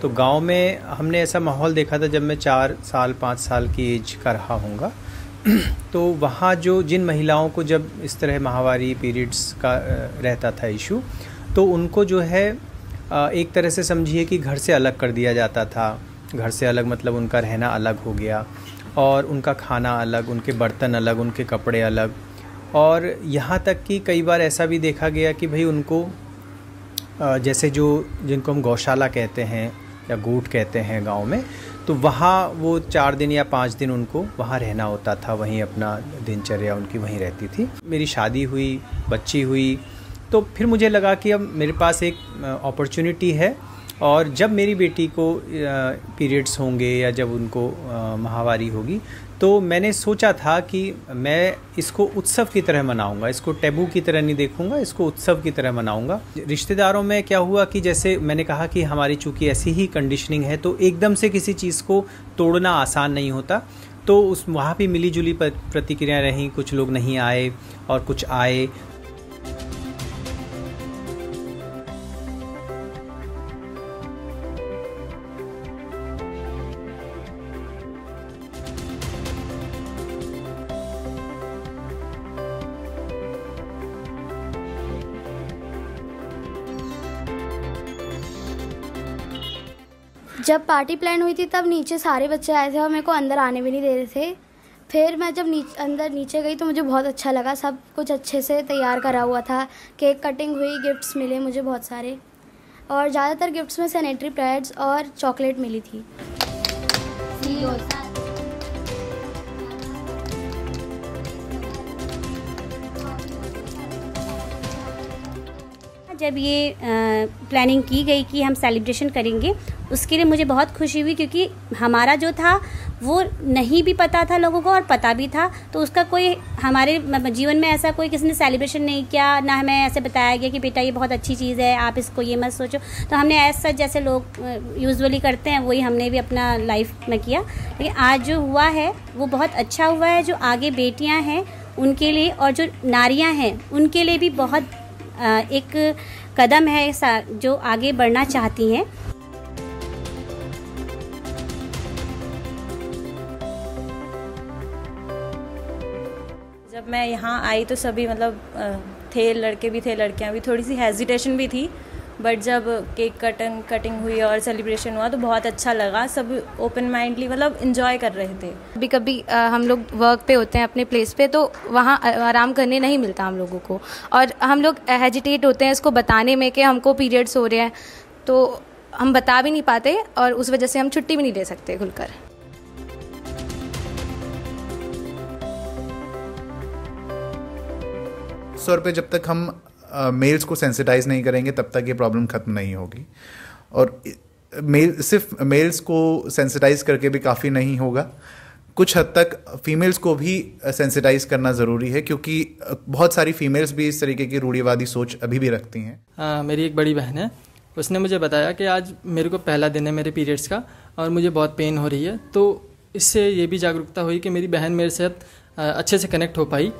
तो गांव में हमने ऐसा माहौल देखा था जब मैं 4 साल 5 साल की एज का रहा हूँगा। तो वहाँ जो जिन महिलाओं को जब इस तरह माहवारी पीरियड्स का रहता था इशू, तो उनको जो है एक तरह से समझिए कि घर से अलग कर दिया जाता था। घर से अलग मतलब उनका रहना अलग हो गया, और उनका खाना अलग, उनके बर्तन अलग, उनके कपड़े अलग। और यहाँ तक कि कई बार ऐसा भी देखा गया कि भाई उनको जैसे जो जिनको हम गौशाला कहते हैं या गोट कहते हैं गांव में, तो वहाँ वो 4 दिन या 5 दिन उनको वहाँ रहना होता था, वहीं अपना दिनचर्या उनकी वहीं रहती थी। मेरी शादी हुई, बच्ची हुई, तो फिर मुझे लगा कि अब मेरे पास एक अपॉर्चुनिटी है, और जब मेरी बेटी को पीरियड्स होंगे या जब उनको माहवारी होगी, तो मैंने सोचा था कि मैं इसको उत्सव की तरह मनाऊंगा, इसको टैबू की तरह नहीं देखूंगा, इसको उत्सव की तरह मनाऊंगा। रिश्तेदारों में क्या हुआ कि जैसे मैंने कहा कि हमारी चूँकि ऐसी ही कंडीशनिंग है, तो एकदम से किसी चीज़ को तोड़ना आसान नहीं होता। तो वहाँ भी मिली जुली प्रतिक्रियाएँ रहीं, कुछ लोग नहीं आए और कुछ आए। जब पार्टी प्लान हुई थी तब नीचे सारे बच्चे आए थे और मेरे को अंदर आने भी नहीं दे रहे थे। फिर मैं जब अंदर नीचे गई तो मुझे बहुत अच्छा लगा, सब कुछ अच्छे से तैयार करा हुआ था, केक कटिंग हुई, गिफ्ट्स मिले मुझे बहुत सारे, और ज़्यादातर गिफ्ट्स में सैनिटरी पैड्स और चॉकलेट मिली थी। जब ये प्लानिंग की गई कि हम सेलिब्रेशन करेंगे, उसके लिए मुझे बहुत खुशी हुई, क्योंकि हमारा जो था वो नहीं भी पता था लोगों को और पता भी था। तो उसका कोई हमारे जीवन में ऐसा कोई किसी ने सेलिब्रेशन नहीं किया, ना हमें ऐसे बताया गया कि बेटा ये बहुत अच्छी चीज़ है, आप इसको ये मत सोचो। तो हमने ऐसा जैसे लोग यूजुअली करते हैं वही हमने भी अपना लाइफ में किया। लेकिन आज जो हुआ है वो बहुत अच्छा हुआ है। जो आगे बेटियाँ हैं उनके लिए और जो नारियाँ हैं उनके लिए भी बहुत एक कदम है जो आगे बढ़ना चाहती हैं। जब मैं यहाँ आई तो सभी मतलब थे, लड़के भी थे, लड़कियाँ भी, थोड़ी सी हेजिटेशन भी थी, बट जब केक कटिंग हुई और सेलिब्रेशन हुआ तो बहुत अच्छा लगा। सब ओपन माइंडली मतलब इन्जॉय कर रहे थे। कभी कभी हम लोग वर्क पे होते हैं अपने प्लेस पे, तो वहाँ आराम करने नहीं मिलता हम लोगों को, और हम लोग हेजिटेट होते हैं इसको बताने में कि हमको पीरियड्स हो रहे हैं, तो हम बता भी नहीं पाते और उस वजह से हम छुट्टी भी नहीं ले सकते खुलकर। तौर पे जब तक हम मेल्स को सेंसिटाइज नहीं करेंगे तब तक ये प्रॉब्लम ख़त्म नहीं होगी। और सिर्फ मेल्स को सेंसिटाइज करके भी काफ़ी नहीं होगा, कुछ हद तक फीमेल्स को भी सेंसिटाइज करना ज़रूरी है, क्योंकि बहुत सारी फीमेल्स भी इस तरीके की रूढ़िवादी सोच अभी भी रखती हैं। मेरी एक बड़ी बहन है, उसने मुझे बताया कि आज मेरे को पहला दिन है मेरे पीरियड्स का और मुझे बहुत पेन हो रही है। तो इससे ये भी जागरूकता हुई कि मेरी बहन मेरे साथ अच्छे से कनेक्ट हो पाई।